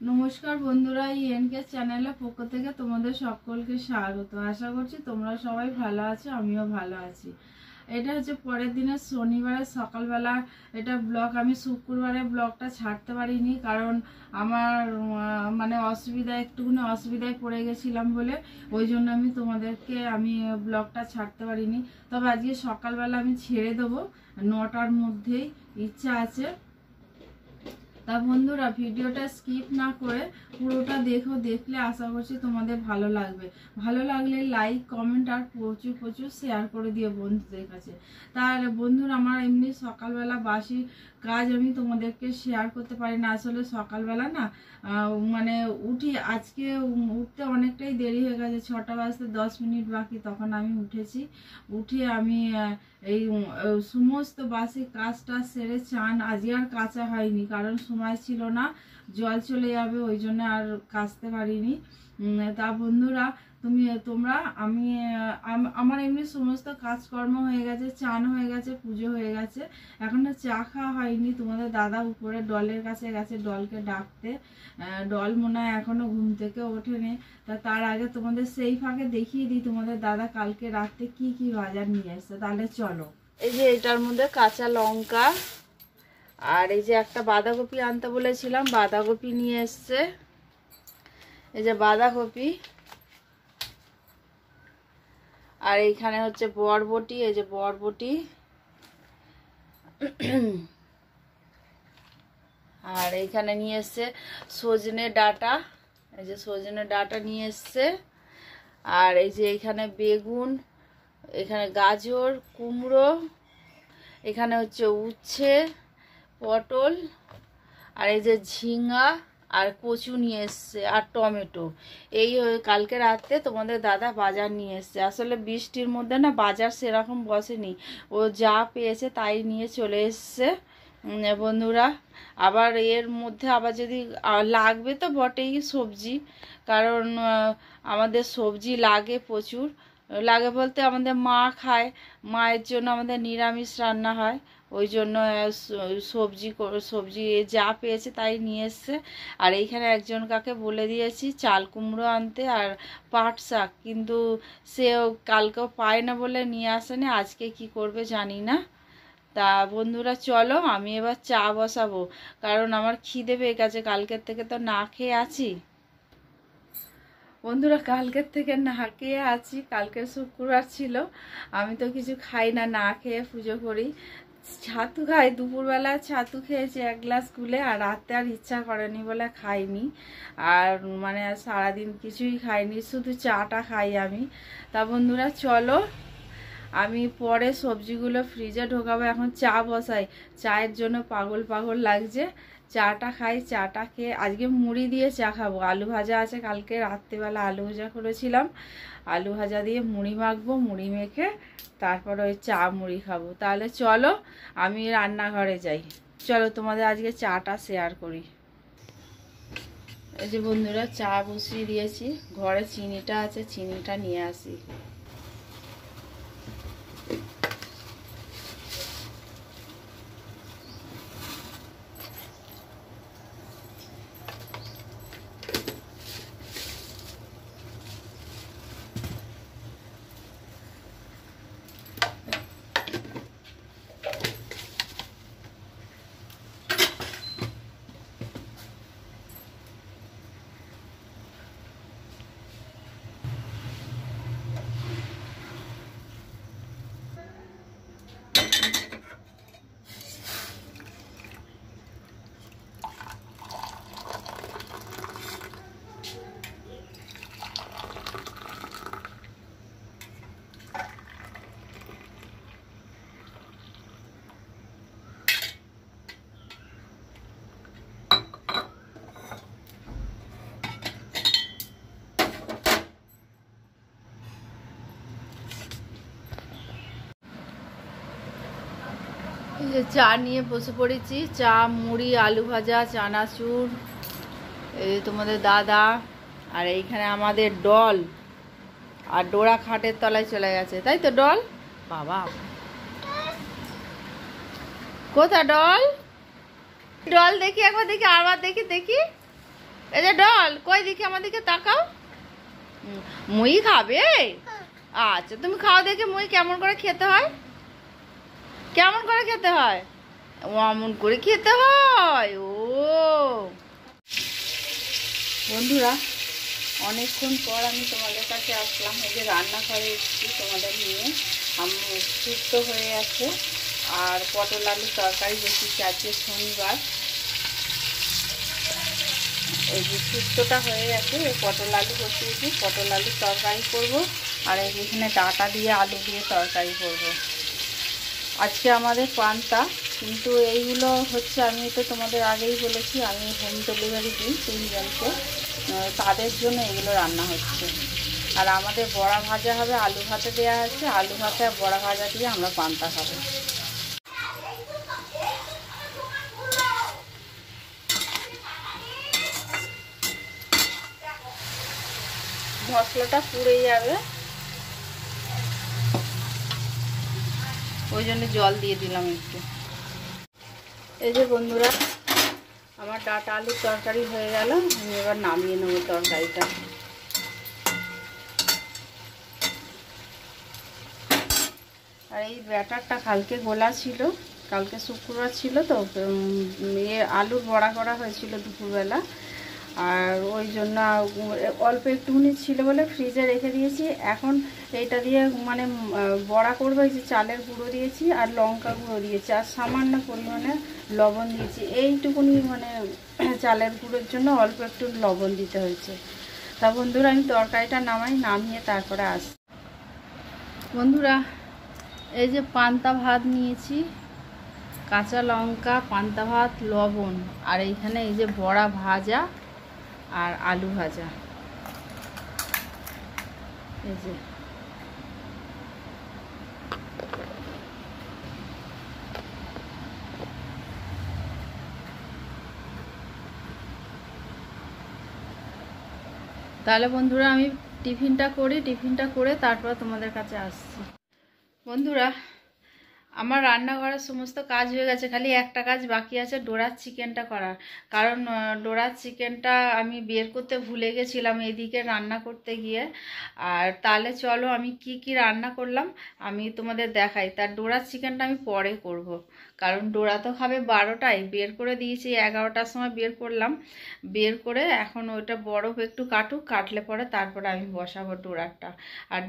নমস্কার বন্ধুরা, ইএনকে চ্যানেলের পক্ষ থেকে তোমাদের সকলকে স্বাগত। আশা করছি তোমরা সবাই ভালো আছো, আমিও ভালো আছি। এটা হচ্ছে পরের দিনের শনিবারের সকালবেলা এটা ব্লগ। আমি শুক্রবারে ব্লগটা ছাড়তে পারিনি, কারণ আমার মানে একটুখানি অসুবিধায় পড়ে গেছিলাম বলে ওই জন্য আমি ব্লগটা ছাড়তে পারিনি। তবে আজকে সকালবেলা আমি ছেড়ে দেবো 9টার মধ্যেই, ইচ্ছা আছে। তা বন্ধুরা, ভিডিওটা স্কিপ না করে পুরোটা দেখলে আশা করছি তোমাদের ভালো লাগবে। ভালো লাগলে লাইক কমেন্ট আর প্রচুর প্রচুর শেয়ার করে দিও বন্ধুদের কাছে। তাহলে বন্ধুরা, আমার এমনি সকালবেলা বাসি কাজ আমি তোমাদেরকে শেয়ার করতে পারি না। আসলে সকালবেলা না মানে আজকে উঠতে অনেকটাই দেরি হয়ে গেছে। 6টা বাজতে 10 মিনিট বাকি, তখন আমি উঠেছি। উঠে আমি এই সমস্ত বাসি কাজটা সেরে চান আজকে আর কাচা হয়নি, কারণ সময় ছিল না, জল চলে যাবে, ওই জন্য আর কাচতে পারিনি। তা বন্ধুরা, আমার এমনি সমস্ত কাজকর্ম হয়ে গেছে, চান হয়ে গেছে, পুজো হয়ে গেছে, এখনো চা খাওয়া হয়নি। তোমাদের দাদা উপরে ডলের কাছে গেছে ডলকে ডাকতে। ডল মনে হয় এখনো ঘুম থেকে ওঠেনি। তার আগে তোমাদের সেই ফাঁকে দেখিয়ে দিই তোমাদের দাদা কালকে রাতে কি কি বাজার নিয়ে এসছে। তাহলে চলো। এই যে এটার মধ্যে কাঁচা লঙ্কা, আর এই যে একটা বাঁধাকপি আনতে বলেছিলাম, বাঁধাকপি নিয়ে এসছে। এই যে বাঁধাকপি, আর এইখানে হচ্ছে বরবটি, এই যে বরবটি, আর এইখানে নিয়ে এসছে সজনে ডাঁটা, এই যে সজনে ডাঁটা নিয়ে এসছে। আর এই যে এইখানে বেগুন, এখানে গাজর, কুমড়ো, এখানে হচ্ছে উচ্ছে, পটল, আর এই যে ঝিঙা আর কচু নিয়ে এসছে, আর টমেটো। এই কালকে রাতে তোমাদের দাদা বাজার নিয়ে এসছে। আসলে বৃষ্টির মধ্যে না বাজার সেরকম বসেনি, ও যা পেয়েছে তাই নিয়ে চলে এসছে বন্ধুরা। আবার এর মধ্যে আবার যদি লাগবে তো বটেই সবজি, কারণ আমাদের সবজি লাগে, প্রচুর লাগে বলতে আমাদের মা খায়, মায়ের জন্য আমাদের নিরামিষ রান্না হয়, ওই জন্য সবজি যা পেয়েছে তাই নিয়ে এসছে। আর এইখানে একজন কাকে বলে দিয়েছি চাল কুমড়ো আনতে আর পাট শাক, কিন্তু সেও কালকেও পায় না বলে নিয়ে আসেনি, আজকে কি করবে জানি না। তা বন্ধুরা চলো, আমি এবার চা বসাবো, কারণ আমার খিদে পেয়ে গেছে, কালকের থেকে তো না খেয়ে আছি বন্ধুরা, কালকের থেকে না খেয়ে আছি। কালকের শুক্রবার ছিল, আমি তো কিছু খাই না, না খেয়ে পুজো করি। ছাতু খাই, দুপুরবেলা ছাতু খেয়েছি 1 গ্লাস গুলে, আর রাতে আর ইচ্ছা করেনি বলে খাইনি। আর মানে সারাদিন কিছুই খাইনি, শুধু চাটা খাই আমি। তা বন্ধুরা চলো, আমি পরে সবজিগুলো ফ্রিজে ঢোকাবো, এখন চা বসাই। চায়ের জন্য পাগল পাগল লাগছে, চাটা খাই। চাটা খেয়ে আজকে মুড়ি দিয়ে চা খাবো। আলু ভাজা আছে, কালকে রাত্রেবেলা আলু ভাজা করেছিলাম, আলু ভাজা দিয়ে মুড়ি মাখবো, মুড়ি মেখে তারপর ওই চা মুড়ি খাবো। তাহলে চলো আমি রান্নাঘরে যাই, চলো তোমাদের আজকে চাটা শেয়ার করি। এই যে বন্ধুরা, চা বসিয়ে দিয়েছি, ঘরে চিনিটা আছে, চিনিটা নিয়ে আসি। চা নিয়ে বসে পড়েছি, চা মুড়ি আলু ভাজা চানাচুর, এই তোমাদের দাদা, আর এইখানে আমাদের ডল, আর ডোরা খাটের তলায় চলে গেছে, তাই তো ডল? বাবা কোথা ডল? ডল দেখি একবার, দেখি আবার, দেখি এই যে ডল, কই দেখি আমার দিকে তাকাও। মুই খাবে? আচ্ছা তুমি খাও দেখি মুই কেমন করে খেতে হয়। কেমন করে খেতে হয়? অমন করে খেতে হয়। ও বন্ধুরা, অনেকক্ষণ পর আমি তোমাদের কাছে আসলাম। এই যে রান্নাঘরে এসেছি তোমাদের নিয়ে। আমি সুস্থ হয়ে আছে আর পটল আলুর তরকারি বসিয়েছি। আজকে শনিবার, এই যে সুস্থটা হয়ে গেছে। পটল আলু বসিয়েছি, পটল আলুর তরকারি করব। আর এই যেখানে ডাঁটা দিয়ে আলু দিয়ে তরকারি করব। আজকে আমাদের পান্তা, কিন্তু এইগুলো হচ্ছে, আমি তো তোমাদের আগেই বলেছি আমি হোম ডেলিভারি দিই 3 জনকে, তাদের জন্য এগুলো রান্না হচ্ছে। আর আমাদের বড়া ভাজা হবে, আলু ভাতে দেওয়া আছে, আলু ভাতে আর বড়া ভাজা দিয়ে আমরা পান্তা খাবো। মশলাটা পুড়ে যাবে, ওই জন্য জল দিয়ে দিলাম একটু। এই যে বন্ধুরা, আমার ডাঁটা আলুর তরকারি হয়ে গেল। আমি এবার নামিয়ে নেবো তরকারিটা। আর এই ব্যাটারটা কালকে গোলা ছিল, কালকে শুক্রবার ছিল তো, আলুর বড়া করা হয়েছিল দুপুরবেলা। আর ওই জন্য অল্প একটুখানি ছিল বলে ফ্রিজে রেখে দিয়েছি। এখন এইটা দিয়ে মানে বড়া করবো। এই যে চালের গুঁড়ো দিয়েছি আর লঙ্কা গুঁড়ো দিয়েছি আর সামান্য পরিমাণে লবণ দিয়েছি। এইটুকুনি মানে চালের গুঁড়োর জন্য অল্প একটু লবণ দিতে হয়েছে। তা বন্ধুরা, আমি তরকারিটা নামিয়ে তারপরে আসি। বন্ধুরা, এই যে পান্তা ভাত নিয়েছি, কাঁচা লঙ্কা, পান্তা ভাত, লবণ, আর এইখানে এই যে বড়া ভাজা আর আলু ভাজা। এই যে তাহলে বন্ধুরা, আমি টিফিনটা করে তারপর তোমাদের কাছে আসছি। বন্ধুরা, আমার রান্নাঘরের সমস্ত কাজ হয়ে গেছে, খালি একটা কাজ বাকি আছে, ডোরার চিকেনটা করার। কারণ ডোরার চিকেনটা আমি বের করতে ভুলে গেছিলাম এদিকে রান্না করতে গিয়ে। আর তাহলে চলো আমি কি কি রান্না করলাম আমি তোমাদের দেখাই। তার ডোরার চিকেনটা আমি পরে করব, কারণ ডোরা তো খাবে 12টায়। বের করে দিয়েছি 11টার সময় বের করলাম। বের করে এখন ওইটা বরফ একটু কাটলে পরে তারপরে আমি বসাবো ডোরারটা। আর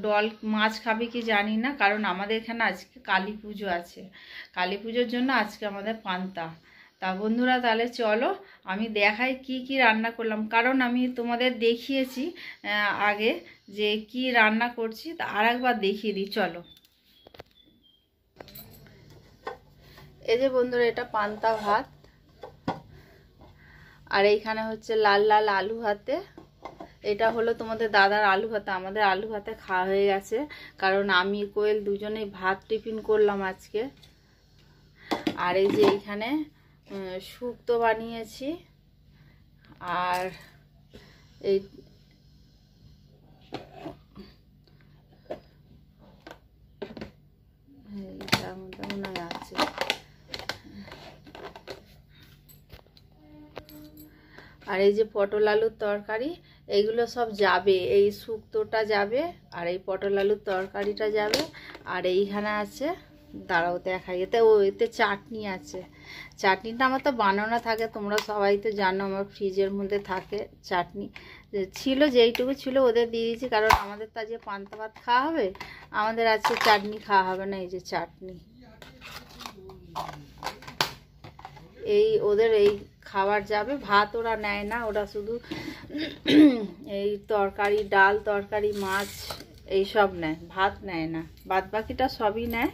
ডল মাছ খাবে কি জানি না, কারণ আমাদের এখানে আজকে কালী পুজো আছে। কালী পুজোর জন্য আজকে আমাদের পান্তা। তা বন্ধুরা, তাহলে চলো আমি দেখাই কি কি রান্না করলাম। কারণ আমি তোমাদের দেখিয়েছি আগে যে কি রান্না করছি, তা আর একবার দেখিয়ে দিই চলো। এই যে বন্ধুরা, এটা পান্তা ভাত, আর এইখানে হচ্ছে লাল লাল আলু ভাতে। এটা হলো তোমাদের দাদার আলু ভাতে। আমাদের আলু ভাতে খাওয়া হয়ে গেছে, কারণ আমি কোয়েল দুজনেই ভাত টিফিন করলাম আজকে। আর এই যে এইখানে শুক্তো বানিয়েছি, আর এই এইটার মধ্যে মনে হয় আছে। আর এই যে পটল আলুর তরকারি, এইগুলো সব যাবে, এই শুক্তোটা যাবে, আর এই পটল আলুর তরকারিটা যাবে। আর এইখানে আছে, দাঁড়াও দেখাই, এতে চাটনি আছে। চাটনিটা আমার তো বানানো থাকে, তোমরা সবাই তো জানো আমার ফ্রিজের মধ্যে থাকে চাটনি। ছিল যেইটুকু ছিল ওদের দিয়ে দিয়েছি, কারণ আমাদের তো আজকে পান্তা ভাত খাওয়া হবে, আমাদের আজকে চাটনি খাওয়া হবে না। এই যে চাটনি, এই ওদের এই খাবার যাবে। ভাত ওরা নেয় না, ওরা শুধু এই তরকারি, ডাল তরকারি, মাছ এইসব নেয়, ভাত নেয় না। বাদ বাকিটা সবই নেয়।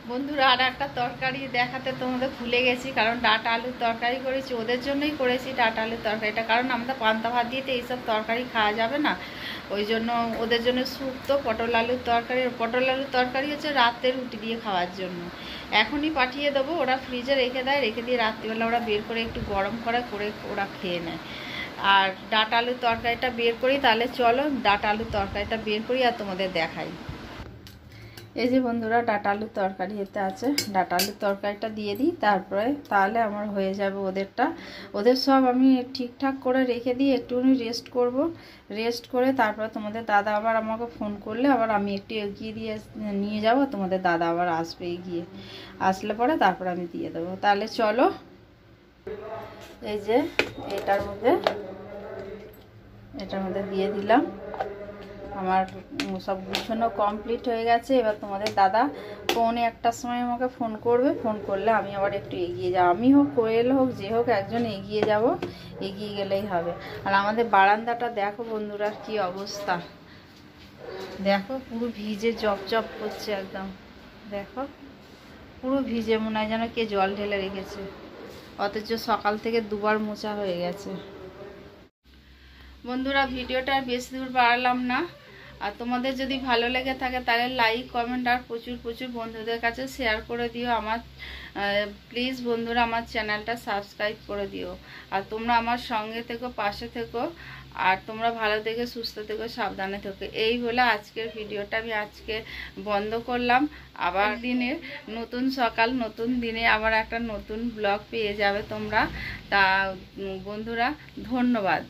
বন্ধুরা, আর একটা তরকারি দেখাতে তোমাদের ভুলে গেছি, কারণ ডাঁটা আলুর তরকারি করেছি, ওদের জন্যই করেছি ডাঁটা আলুর তরকারিটা। কারণ আমাদের পান্তা ভাত দিয়ে তো এইসব তরকারি খাওয়া যাবে না, ওই জন্য ওদের জন্য শুক্তো পটল আলুর তরকারি। পটল আলুর তরকারি হচ্ছে রাতে রুটি দিয়ে খাওয়ার জন্য। এখনই পাঠিয়ে দেবো, ওরা ফ্রিজে রেখে দেয়, রেখে দিয়ে রাত্রিবেলা ওরা বের করে একটু গরম করে ওরা খেয়ে নেয়। আর ডাঁটা আলুর তরকারিটা বের করি, তাহলে চলো ডাঁটা আলুর তরকারিটা বের করি আর তোমাদের দেখাই। এই যে বন্ধুরা ডাঁটা আলুর তরকারি এতে আছে, ডাঁটা আলুর তরকারিটা দিয়ে দিই, তারপরে তাহলে আমার হয়ে যাবে ওদেরটা। ওদের সব আমি ঠিকঠাক করে রেখে দিয়ে একটুখানি রেস্ট করব, রেস্ট করে তারপরে তোমাদের দাদা আবার আমাকে ফোন করলে আবার আমি একটু এগিয়ে দিয়ে নিয়ে যাব, তোমাদের দাদা আবার আসবে, এগিয়ে আসলে পরে তারপর আমি দিয়ে দেবো। তাহলে চলো, এই যে এটার মধ্যে দিয়ে দিলাম। আমার সব গুছানো কমপ্লিট হয়ে গেছে। এবার তোমাদের দাদা 1:45টার সময় আমাকে ফোন করবে, ফোন করলে আমি আবার একটু এগিয়ে যাব, আমি হোক কোয়েল হোক যে হোক একজন এগিয়ে যাব, এগিয়ে গেলেই হবে। আর আমাদের বারান্দাটা দেখো বন্ধুরা কি অবস্থা, দেখো পুরো ভিজে জপ করছে একদম, দেখো পুরো ভিজে, মনে হয় যেন কে জল ঢেলে রেখেছে, অথচ সকাল থেকে দুবার মোছা হয়ে গেছে। বন্ধুরা ভিডিওটা আর বেশি দূর বাড়ালাম না, আর তোমাদের যদি ভালো লেগে থাকে তাহলে লাইক কমেন্ট আর প্রচুর বন্ধুদের কাছে শেয়ার করে দিও। আমার প্লিজ বন্ধুরা আমার চ্যানেলটা সাবস্ক্রাইব করে দিও, আর তোমরা আমার সঙ্গে থেকো, পাশে থেকো, আর তোমরা ভালো থেকো, সুস্থ থেকো, সাবধানে থেকো। এই বলে আজকের ভিডিওটা আমি আজকে বন্ধ করলাম। আবার দিনের নতুন সকাল, নতুন দিনে আবার একটা নতুন ব্লগ পেয়ে যাবে তোমরা। তা বন্ধুরা ধন্যবাদ।